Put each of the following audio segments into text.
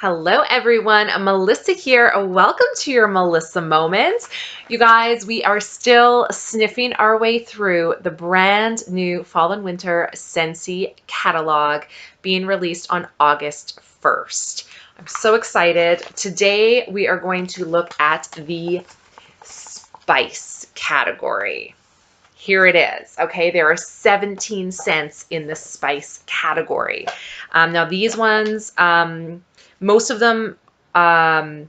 Hello everyone, Melissa here. Welcome to your Melissa Moment. You guys, we are still sniffing our way through the brand new Fall and Winter Scentsy catalog being released on August 1st. I'm so excited. Today we are going to look at the spice category. Here it is. Okay, there are 17 scents in the spice category. Now these ones, most of them, well,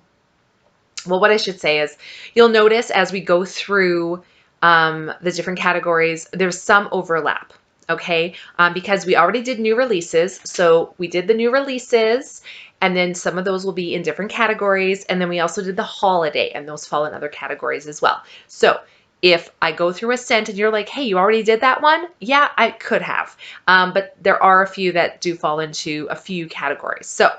what I should say is you'll notice as we go through the different categories, there's some overlap, okay? Because we already did new releases. So we did the new releases, and then some of those will be in different categories. And then we also did the holiday, and those fall in other categories as well. So if I go through a scent and you're like, hey, you already did that one? Yeah, I could have. But there are a few that do fall into a few categories. So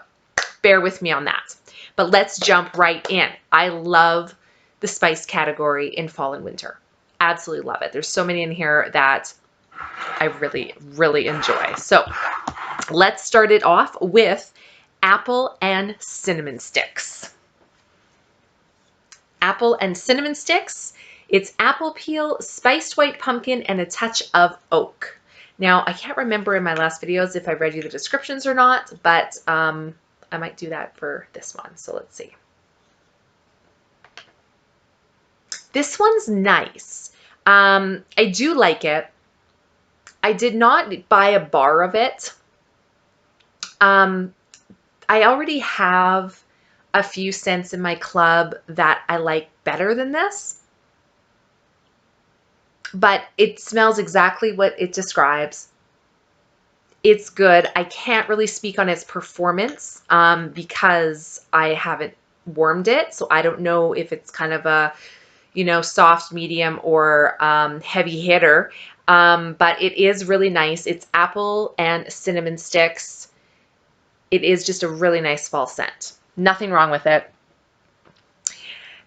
bear with me on that. But let's jump right in. I love the spice category in fall and winter. Absolutely love it. There's so many in here that I really, really enjoy. So let's start it off with apple and cinnamon sticks. Apple and cinnamon sticks. It's apple peel, spiced white pumpkin, and a touch of oak. Now, I can't remember in my last videos if I read you the descriptions or not, but I might do that for this one. So let's see. This one's nice. I do like it. I did not buy a bar of it. I already have a few scents in my club that I like better than this, but it smells exactly what it describes. It's good. I can't really speak on its performance because I haven't warmed it, so I don't know if it's kind of a, soft, medium, or heavy hitter, but it is really nice. It's apple and cinnamon sticks. It is just a really nice fall scent. Nothing wrong with it.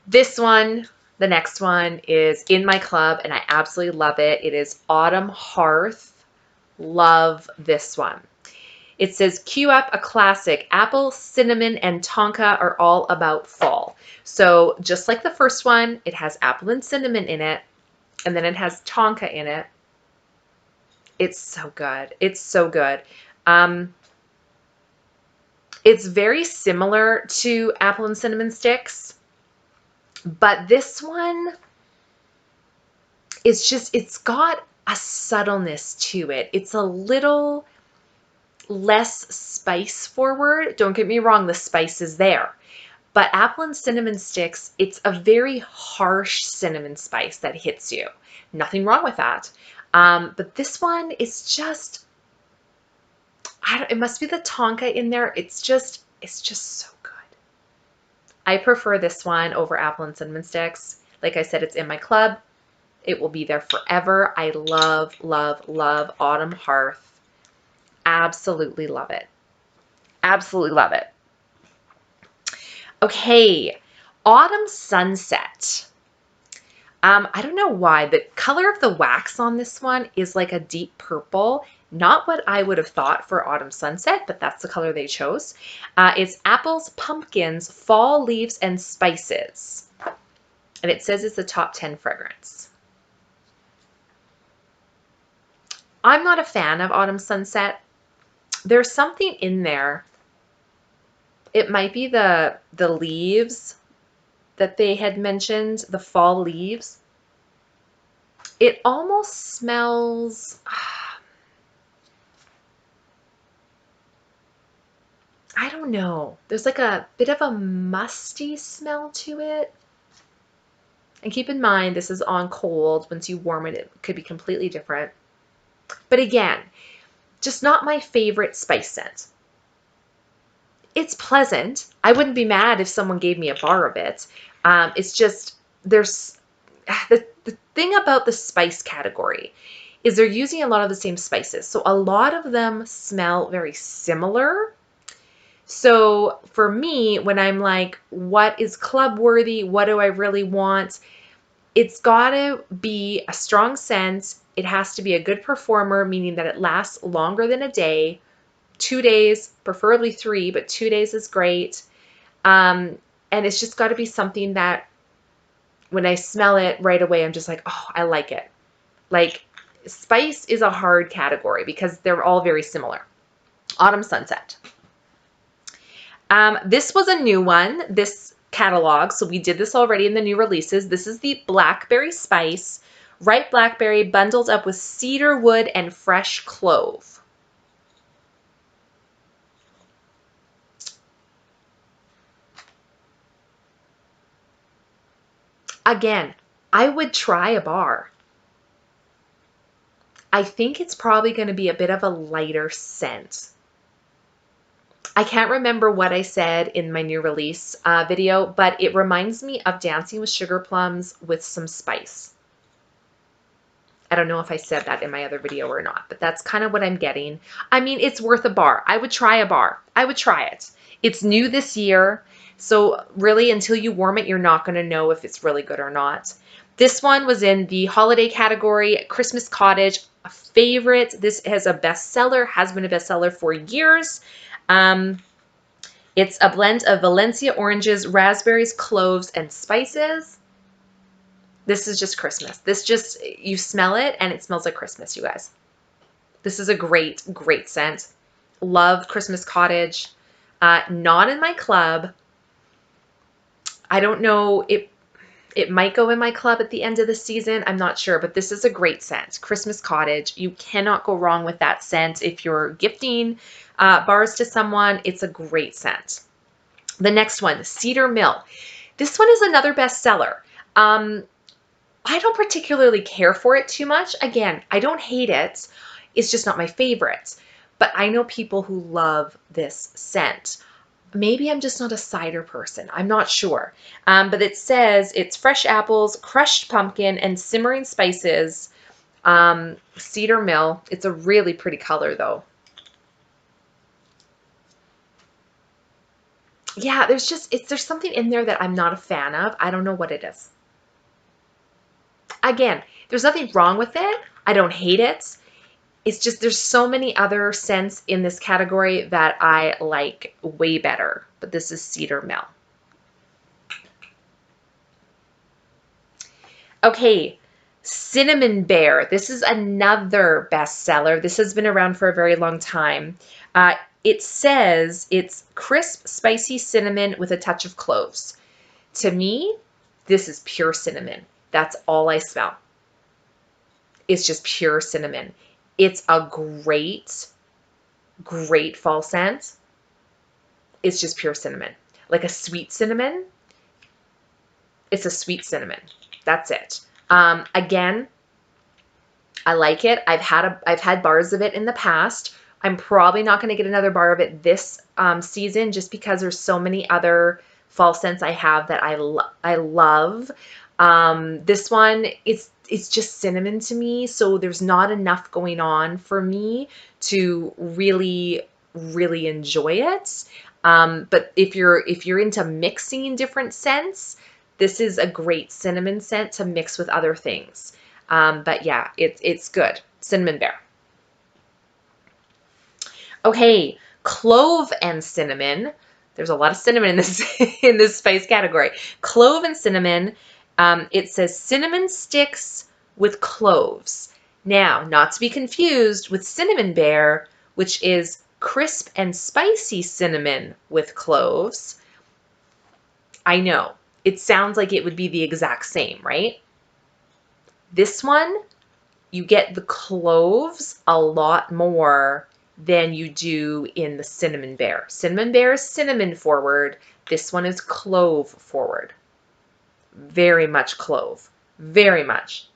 This one, the next one, is in my club, and I absolutely love it. It is Autumn Hearth. Love this one. It says, cue up a classic. Apple, cinnamon, and tonka are all about fall. So just like the first one, it has apple and cinnamon in it, and then it has tonka in it. It's so good. It's so good. It's very similar to apple and cinnamon sticks, but this one is just, it's got a subtleness to it. It's a little less spice forward. Don't get me wrong, the spice is there. But apple and cinnamon sticks, it's a very harsh cinnamon spice that hits you. Nothing wrong with that. But this one is just, it must be the tonka in there. It's just so good. I prefer this one over apple and cinnamon sticks. Like I said, it's in my club. It will be there forever. I love, love, love Autumn Hearth. Absolutely love it. Absolutely love it. Okay, Autumn Sunset. I don't know why. The color of the wax on this one is like a deep purple. Not what I would have thought for Autumn Sunset, but that's the color they chose. It's apples, pumpkins, fall leaves, and spices. And it says it's the top 10 fragrance. I'm not a fan of Autumn Sunset. There's something in there. It might be the leaves that they had mentioned, the fall leaves. It almost smells, I don't know. There's like a bit of a musty smell to it. And keep in mind, this is on cold. Once you warm it, it could be completely different. But again, just not my favorite spice scent. It's pleasant. I wouldn't be mad if someone gave me a bar of it. It's just, there's, the thing about the spice category is they're using a lot of the same spices. So a lot of them smell very similar. So for me, when I'm like, what is club worthy? What do I really want? It's got to be a strong scent. It has to be a good performer, meaning that it lasts longer than a day. 2 days, preferably 3, but 2 days is great. And it's just got to be something that when I smell it right away, I'm just like, oh, I like it. Like, spice is a hard category because they're all very similar. Autumn Sunset. This was a new one, this catalog. So we did this already in the new releases. This is the Blackberry Spice, ripe blackberry bundled up with cedar wood and fresh clove. Again, I would try a bar. I think it's probably going to be a bit of a lighter scent. I can't remember what I said in my new release video, but it reminds me of Dancing with Sugar Plums with some spice. I don't know if I said that in my other video or not, but that's kind of what I'm getting. I mean, it's worth a bar. I would try a bar. I would try it. It's new this year, so really until you warm it, you're not going to know if it's really good or not. This one was in the holiday category, Christmas Cottage, a favorite. This is a bestseller, has been a bestseller for years. It's a blend of Valencia oranges, raspberries, cloves, and spices. This is just Christmas. This just, you smell it and it smells like Christmas, you guys. This is a great, great scent. Love Christmas Cottage. Not in my club. I don't know, it might go in my club at the end of the season. I'm not sure, but this is a great scent. Christmas Cottage. You cannot go wrong with that scent. If you're gifting bars to someone, it's a great scent. The next one, Cedar Mill. This one is another bestseller. I don't particularly care for it too much. Again, I don't hate it. It's just not my favorite. But I know people who love this scent. Maybe I'm just not a cider person. I'm not sure. But it says it's fresh apples, crushed pumpkin, and simmering spices. Cedar Mill. It's a really pretty color though. Yeah, there's something in there that I'm not a fan of. I don't know what it is. Again, there's nothing wrong with it. I don't hate it. It's just there's so many other scents in this category that I like way better. But this is Cedar Mill. Okay, Cinnamon Bear. This is another bestseller. This has been around for a very long time. It says it's crisp, spicy cinnamon with a touch of cloves. To me, this is pure cinnamon. That's all I smell. It's just pure cinnamon. It's a great, great fall scent. It's just pure cinnamon. Like a sweet cinnamon. It's a sweet cinnamon. That's it. Again, I like it. I've had bars of it in the past. I'm probably not going to get another bar of it this season just because there's so many other fall scents I have that I love. This one, it's just cinnamon to me, so there's not enough going on for me to really, really enjoy it. But if you're into mixing different scents, this is a great cinnamon scent to mix with other things. But yeah, it's good. Cinnamon Bear. Okay, Clove and Cinnamon. There's a lot of cinnamon in this in this spice category. Clove and Cinnamon. It says cinnamon sticks with cloves. Now, not to be confused with Cinnamon Bear, which is crisp and spicy cinnamon with cloves. I know, it sounds like it would be the exact same, right? This one, you get the cloves a lot more than you do in the Cinnamon Bear. Cinnamon Bear is cinnamon forward. This one is clove forward. Very much clove. Very much.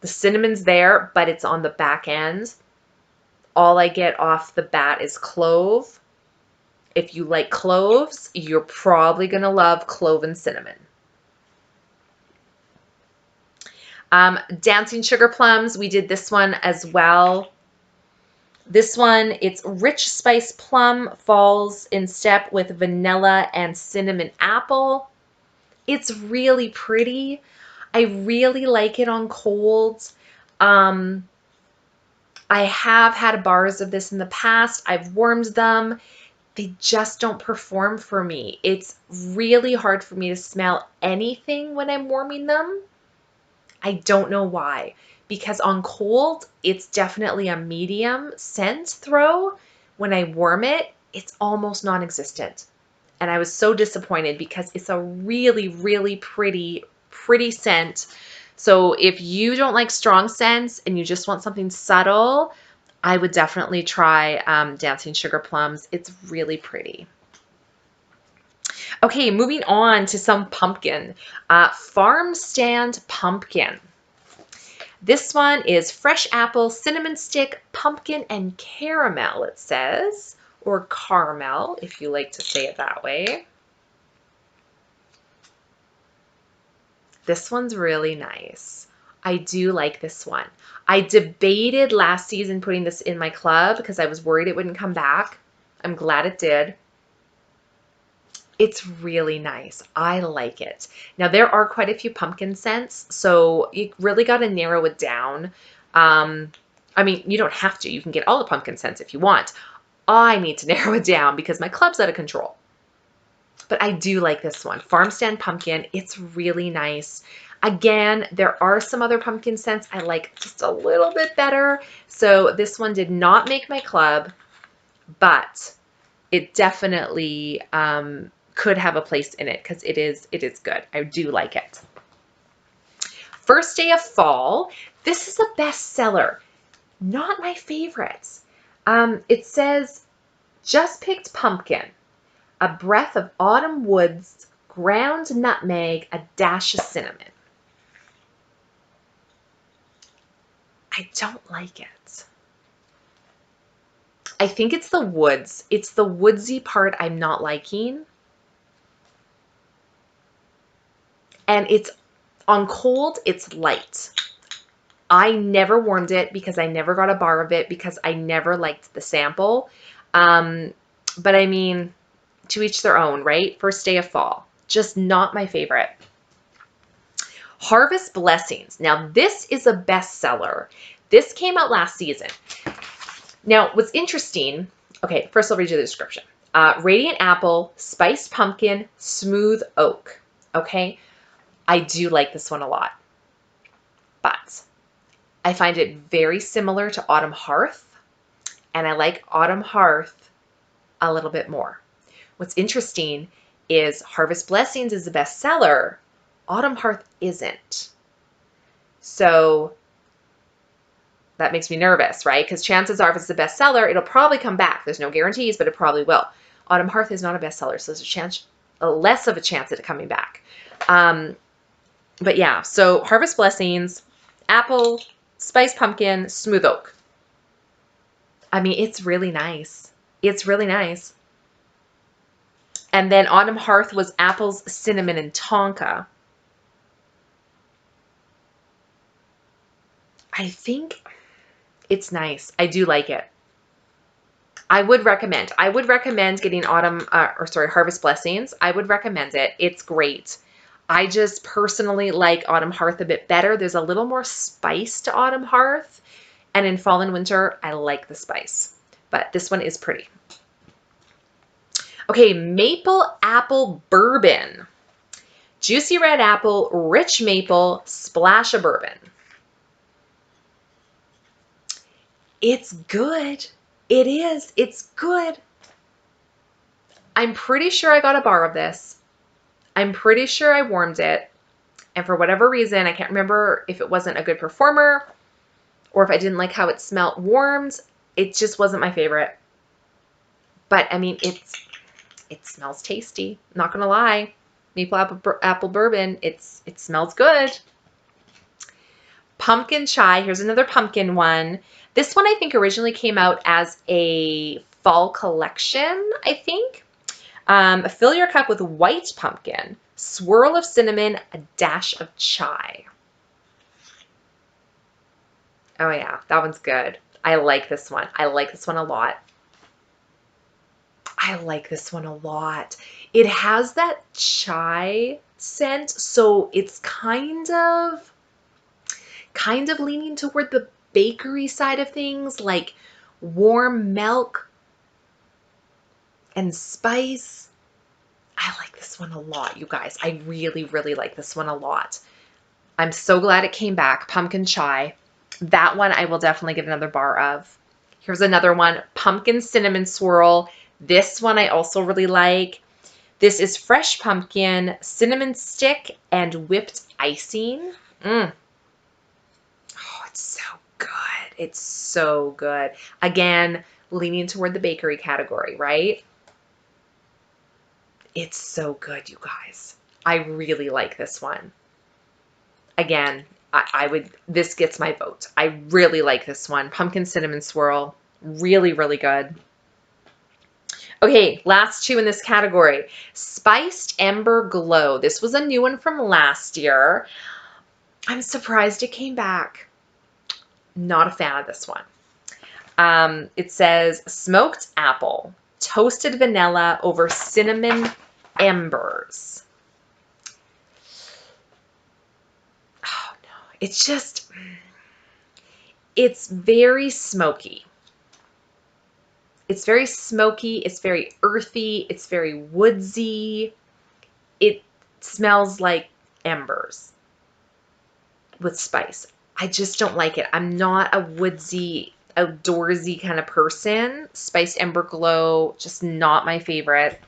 The cinnamon's there, but it's on the back end. All I get off the bat is clove. If you like cloves, you're probably going to love Clove and Cinnamon. Dancing Sugar Plums, we did this one as well. This one, it's rich spice plum, falls in step with vanilla and cinnamon apple. It's really pretty. I really like it on cold. I I have had bars of this in the past. I've warmed them. They just don't perform for me. It's really hard for me to smell anything when I'm warming them. I don't know why. Because on cold, it's definitely a medium scent throw. When I warm it, it's almost non-existent. And I was so disappointed because it's a really, really pretty scent. So if you don't like strong scents and you just want something subtle, I would definitely try Dancing Sugar Plums. It's really pretty. Okay, moving on to some pumpkin. Farm Stand Pumpkin. This one is fresh apple, cinnamon stick, pumpkin, and caramel, it says, or caramel, if you like to say it that way. This one's really nice. I do like this one. I debated last season putting this in my club because I was worried it wouldn't come back. I'm glad it did. It's really nice. I like it. Now, there are quite a few pumpkin scents, so you really got to narrow it down. I mean, you don't have to. You can get all the pumpkin scents if you want. I need to narrow it down because my club's out of control. But I do like this one. Farm Stand Pumpkin. It's really nice. Again, there are some other pumpkin scents I like just a little bit better. So this one did not make my club, but it definitely could have a place in it because it is good. I do like it. First Day of Fall. This is a bestseller. Not my favorites. It says, just picked pumpkin, a breath of autumn woods, ground nutmeg, a dash of cinnamon. I don't like it. I think it's the woods. It's the woodsy part I'm not liking. And it's on cold, it's light. I never warmed it because I never got a bar of it because I never liked the sample. But I mean, to each their own, right? First Day of Fall. Just not my favorite. Harvest Blessings. Now, this is a bestseller. This came out last season. Now, what's interesting, okay, first I'll read you the description. Radiant apple, spiced pumpkin, smooth oak. Okay, I do like this one a lot. But I find it very similar to Autumn Hearth, and I like Autumn Hearth a little bit more. What's interesting is Harvest Blessings is the bestseller. Autumn Hearth isn't. So that makes me nervous, right? Because chances are if it's the bestseller, it'll probably come back. There's no guarantees, but it probably will. Autumn Hearth is not a bestseller, so there's less of a chance at it coming back. But yeah, so Harvest Blessings, apple, spiced pumpkin, smooth oak. I mean, it's really nice. It's really nice. And then Autumn Hearth was apples, cinnamon, and tonka. I think it's nice. I do like it. I would recommend getting Harvest Blessings. I would recommend it. It's great. I just personally like Autumn Hearth a bit better. There's a little more spice to Autumn Hearth. And in Fall and Winter, I like the spice. But this one is pretty. Okay, Maple Apple Bourbon. Juicy red apple, rich maple, splash of bourbon. It's good. It is. It's good. I'm pretty sure I got a bar of this. I'm pretty sure I warmed it. And for whatever reason, I can't remember if it wasn't a good performer or if I didn't like how it smelled warmed. It just wasn't my favorite. But I mean, it smells tasty. Not gonna lie. Maple apple bourbon, it smells good. Pumpkin chai. Here's another pumpkin one. This one I think originally came out as a fall collection, I think. Fill your cup with white pumpkin, swirl of cinnamon, a dash of chai. Oh yeah, that one's good. I like this one. I like this one a lot. I like this one a lot. It has that chai scent, so it's kind of leaning toward the bakery side of things, like warm milk and spice. I like this one a lot, you guys. I really, really like this one a lot. I'm so glad it came back. Pumpkin chai. That one I will definitely get another bar of. Here's another one, pumpkin cinnamon swirl. This one I also really like. This is fresh pumpkin, cinnamon stick, and whipped icing. Oh, it's so good. It's so good. Again, leaning toward the bakery category, right? It's so good, you guys. I really like this one. Again, this gets my vote. I really like this one. Pumpkin cinnamon swirl. Really, really good. Okay, last two in this category. Spiced Ember Glow. This was a new one from last year. I'm surprised it came back. Not a fan of this one. It says smoked apple, toasted vanilla over cinnamon embers. Oh no, it's very smoky. It's very smoky. It's very earthy. It's very woodsy. It smells like embers with spice. I just don't like it. I'm not a woodsy, outdoorsy kind of person. Spiced Ember Glow, just not my favorite.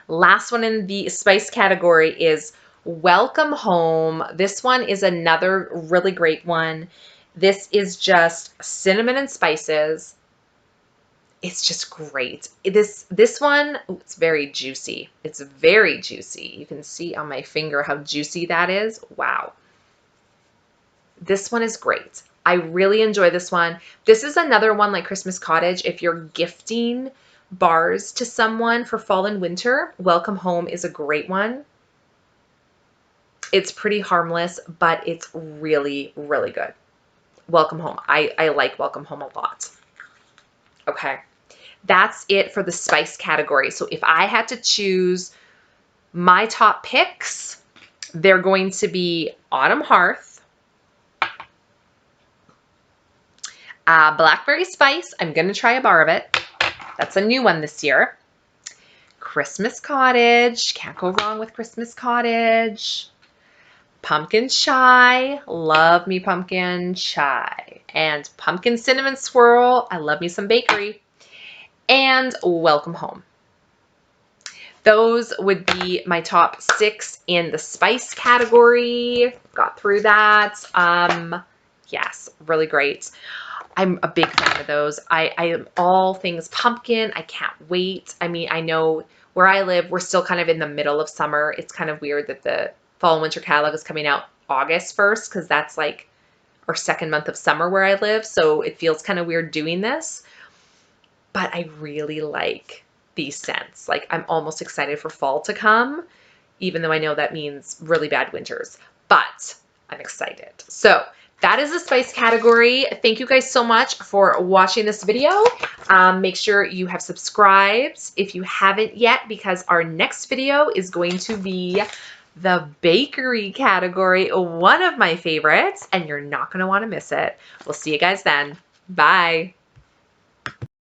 Last one in the spice category is Welcome Home. This one is another really great one. This is just cinnamon and spices. It's just great. This one, it's very juicy. It's very juicy. You can see on my finger how juicy that is. Wow. This one is great. I really enjoy this one. This is another one like Christmas Cottage. If you're gifting bars to someone for fall and winter, Welcome Home is a great one. It's pretty harmless, but it's really, really good. Welcome Home. I like Welcome Home a lot. Okay. That's it for the spice category. So if I had to choose my top picks, they're going to be Autumn Hearth, Blackberry Spice. I'm going to try a bar of it. That's a new one this year. Christmas Cottage. Can't go wrong with Christmas Cottage. Pumpkin chai. Love me pumpkin chai. And pumpkin cinnamon swirl. I love me some bakery. And Welcome Home. Those would be my top 6 in the spice category. Got through that. Yes, really great. I'm a big fan of those. I am all things pumpkin. I can't wait. I mean, I know where I live, we're still kind of in the middle of summer. It's kind of weird that the fall and winter catalog is coming out August 1st because that's like our second month of summer where I live. So it feels kind of weird doing this. But I really like these scents. Like I'm almost excited for fall to come, even though I know that means really bad winters. But I'm excited. So that is the spice category. Thank you guys so much for watching this video. Make sure you have subscribed if you haven't yet, because our next video is going to be the bakery category, one of my favorites, and you're not going to want to miss it. We'll see you guys then. Bye.